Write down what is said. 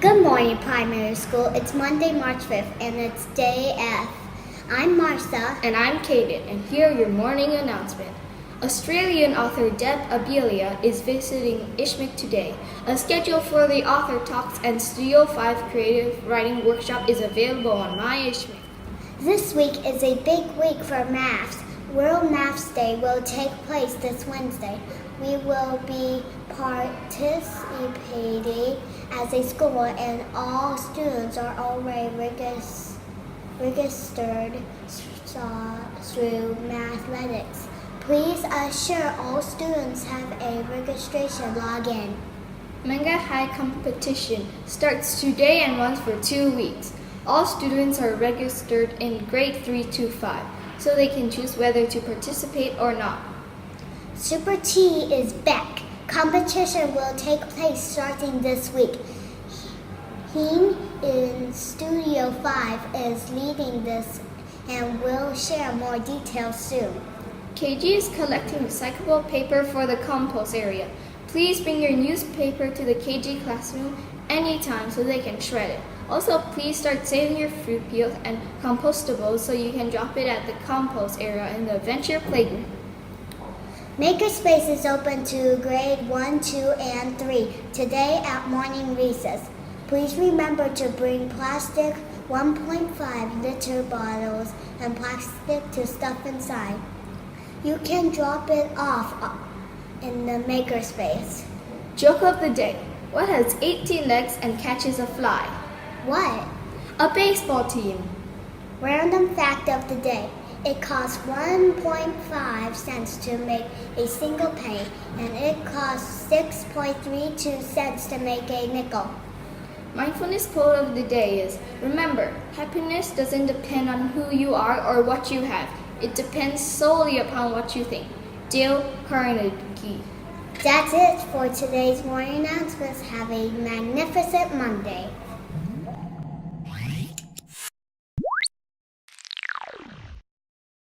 Good morning, primary school. It's Monday, March 5th, and it's day F. I'm Martha. And I'm Caden, and here are your morning announcement. Australian author Deb Abela is visiting ISHCMC today. A schedule for the author talks and Studio 5 creative writing workshop is available on MyISHCMC. This week is a big week for maths. World Maths Day will take place this Wednesday. We will be participating as a school, and all students are already registered through Mathletics. Please assure all students have a registration login. MangaHigh Competition starts today and runs for 2 weeks. All students are registered in grade 3 to 5, so they can choose whether to participate or not. SuperT is back. Competition will take place starting this week. Hien in Studio 5 is leading this and will share more details soon. KG is collecting recyclable paper for the compost area. Please bring your newspaper to the KG classroom anytime so they can shred it. Also, please start saving your fruit peels and compostables so you can drop it at the compost area in the adventure playground. Makerspace is open to grade 1, 2, and 3 today at morning recess. Please remember to bring plastic 1.5 liter bottles and plastic to stuff inside. You can drop it off in the makerspace. Joke of the day. What has 18 legs and catches a fly? What? A baseball team. Random fact of the day. It costs 1.5 cents to make a single penny, and it costs 6.32 cents to make a nickel. Mindfulness quote of the day is, remember, happiness doesn't depend on who you are or what you have. It depends solely upon what you think. Dale Carnegie. That's it for today's morning announcements. Have a magnificent Monday.